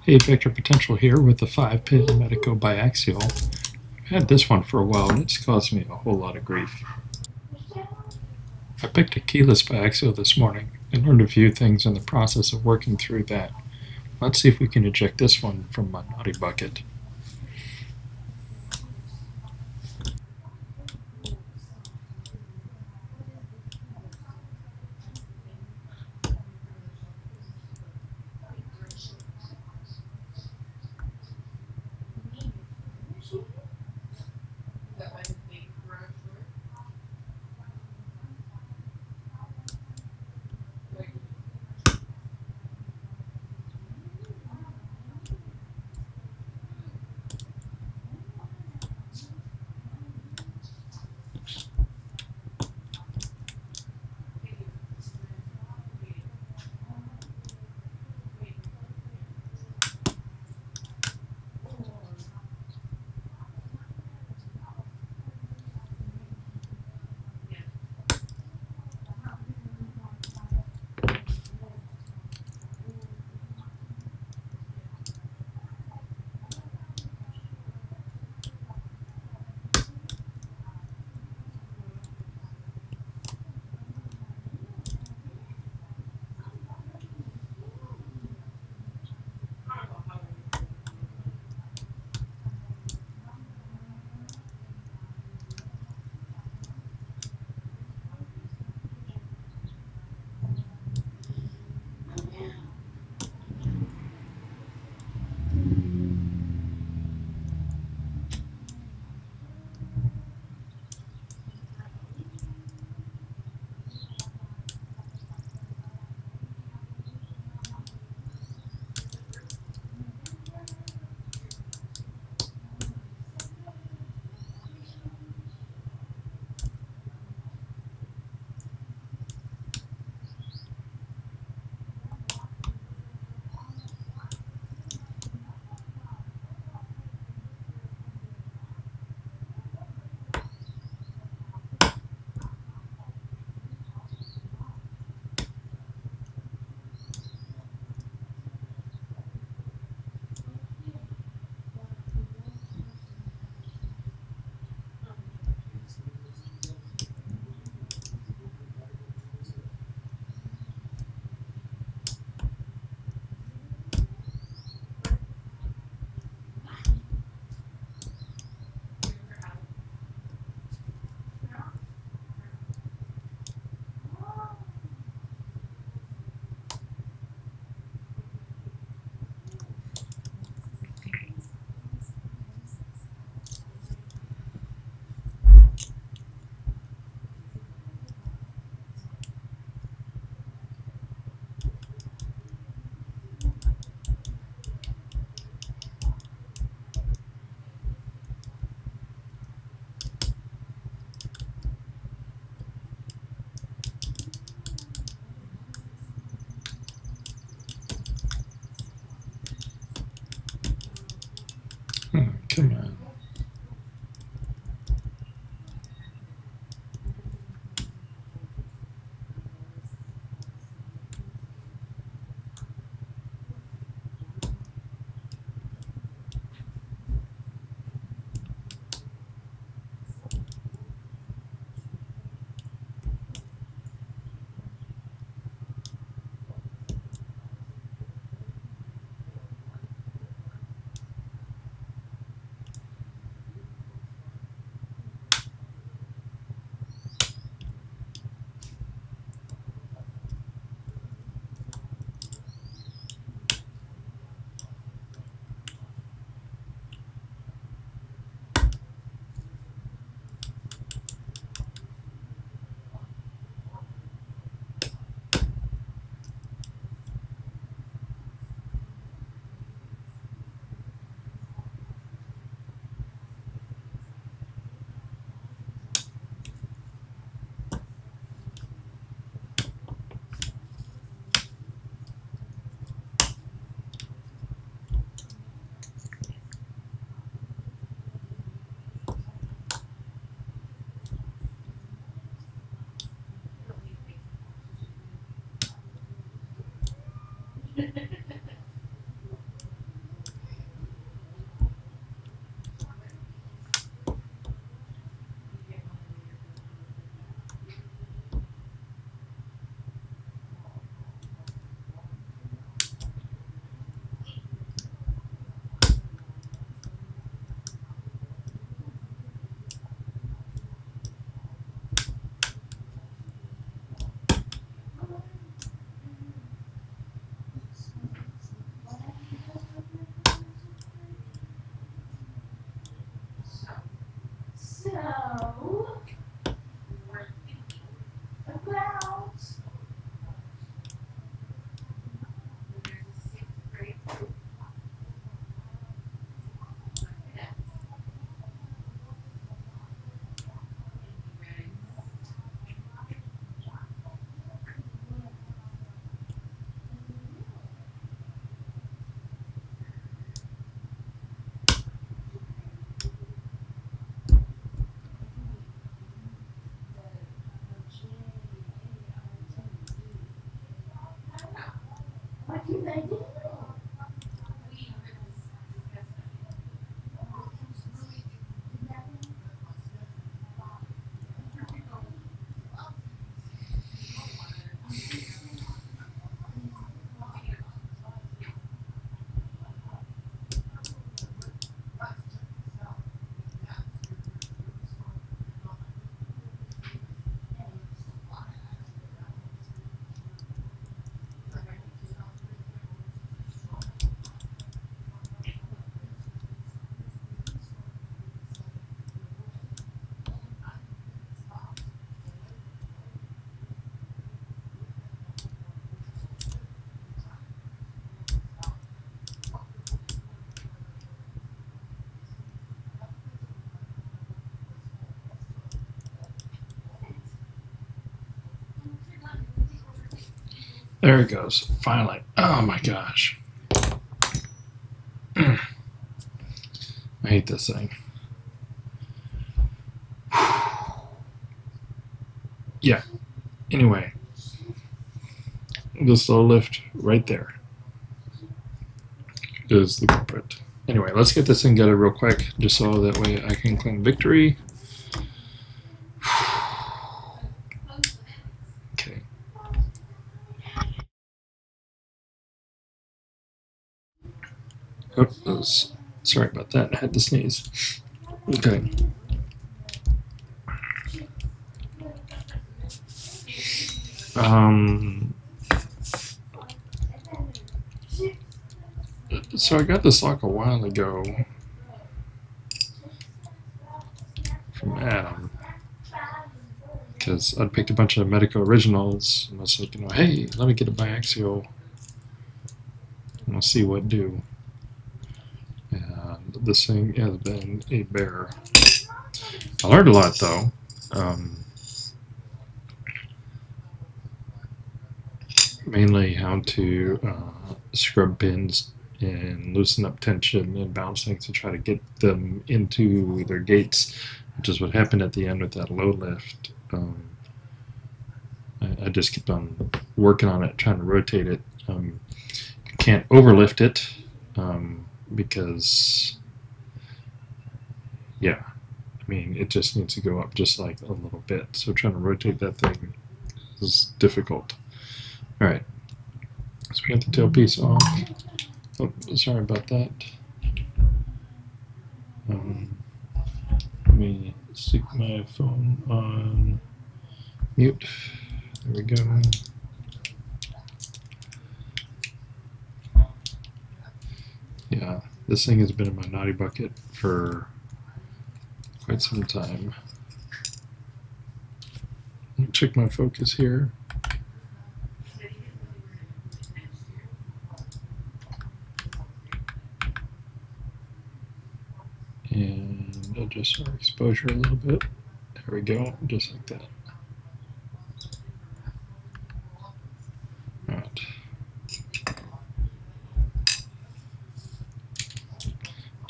Hey, vector potential here with the 5-pin Medeco Biaxial. I've had this one for a while and it's caused me a whole lot of grief. I picked a keyless biaxial this morning and learned a few things in the process of working through that. Let's see if we can eject this one from my naughty bucket. There it goes. Finally. Oh my gosh. I hate this thing. Yeah. Anyway, this little lift right there is the culprit. Anyway, let's get this thing gutted real quick, just so that way I can claim victory. Okay. Oops. Sorry about that. I had to sneeze. Okay. So I got this lock a while ago from Adam because I'd picked a bunch of Medeco originals and I was like, hey, let me get a biaxial and I'll see what do. And this thing has been a bear. I learned a lot though. Mainly how to scrub pins and loosen up tension and bounce things to try to get them into their gates, which is what happened at the end with that low lift. I just kept on working on it, trying to rotate it. You can't overlift it because, yeah, I mean, it just needs to go up just like a little bit. So trying to rotate that thing is difficult. All right, so we got the tailpiece off. Oh, sorry about that. Let me stick my phone on mute. There we go. Yeah, this thing has been in my naughty bucket for quite some time. Let me check my focus here. And adjust our exposure a little bit. There we go, just like that. All right.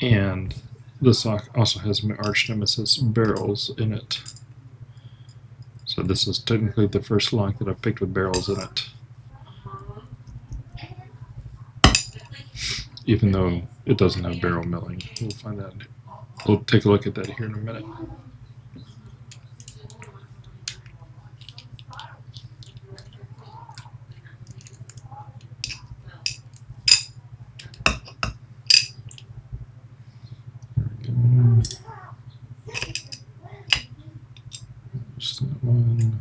And this lock also has my arch nemesis barrels in it. So this is technically the first lock that I've picked with barrels in it. Even though it doesn't have barrel milling. We'll find out. We'll take a look at that here in a minute. Just that one.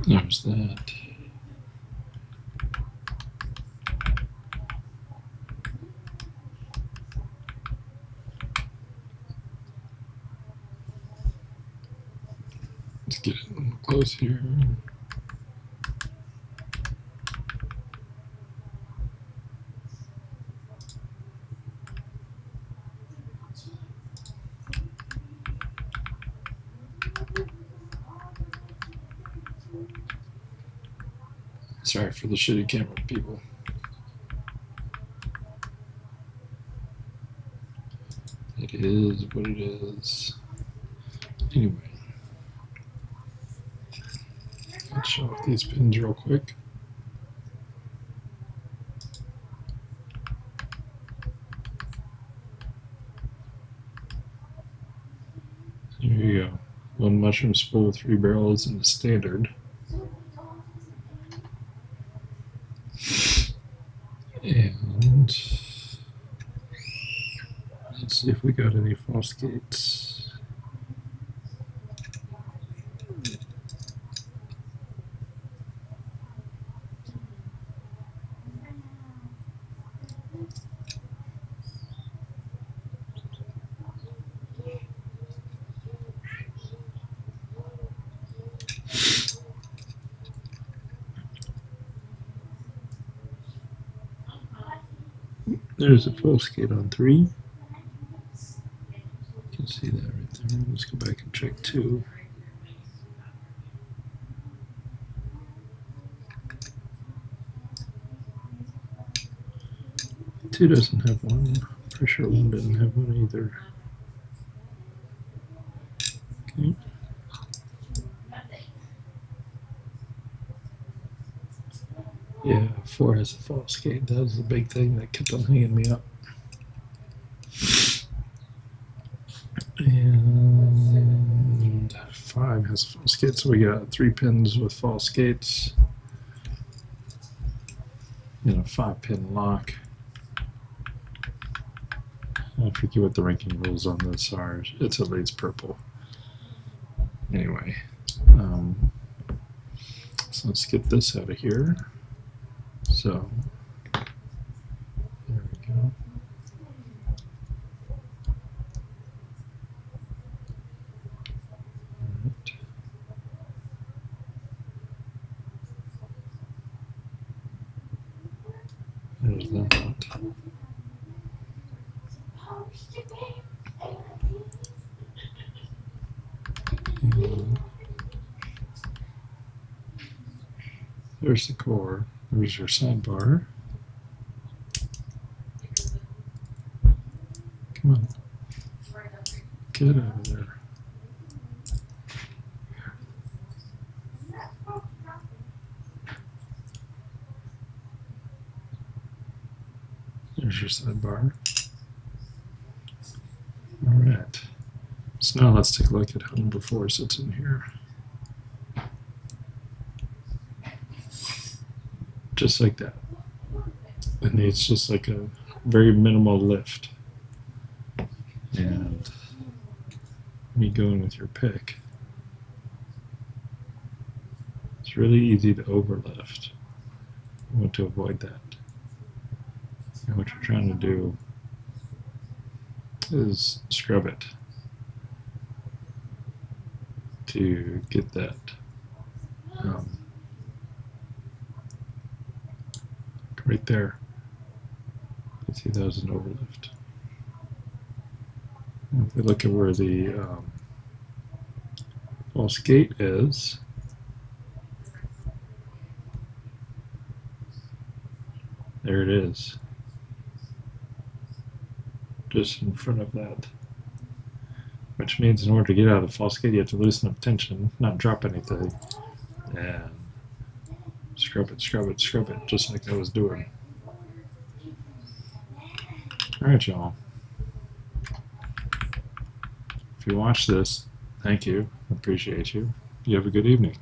There's that. Let's get it close here. Sorry for the shitty camera, people. It is what it is. Anyway, let's show off these pins real quick. There you go. One mushroom spool, 3 barrels, and the standard. And let's see if we got any false gates. There's a false gate on 3. You can see that right there. Let's go back and check 2. 2 doesn't have one. For sure 1 didn't have one either. Okay. Yeah, 4 has a false gate. That was the big thing that kept on hanging me up. And 5 has a false gate, so we got 3 pins with false gates and a 5-pin lock. I forget what the ranking rules on this are. It's at least purple. Anyway, so let's get this out of here. So there we go. There's that. And there's the core. There's your sidebar. Come on. Get out of there. There's your sidebar. All right. So now let's take a look at how number 4 sits in here. Just like that. And it's just like a very minimal lift. And when you go in with your pick, it's really easy to overlift. You want to avoid that. And what you're trying to do is scrub it to get that right there. You see that was an overlift. And if we look at where the false gate is, there it is. Just in front of that. Which means in order to get out of the false gate, you have to loosen up tension, not drop anything, and scrub it, scrub it, scrub it, just like I was doing. Alright, y'all. If you watch this, thank you. Appreciate you. You have a good evening.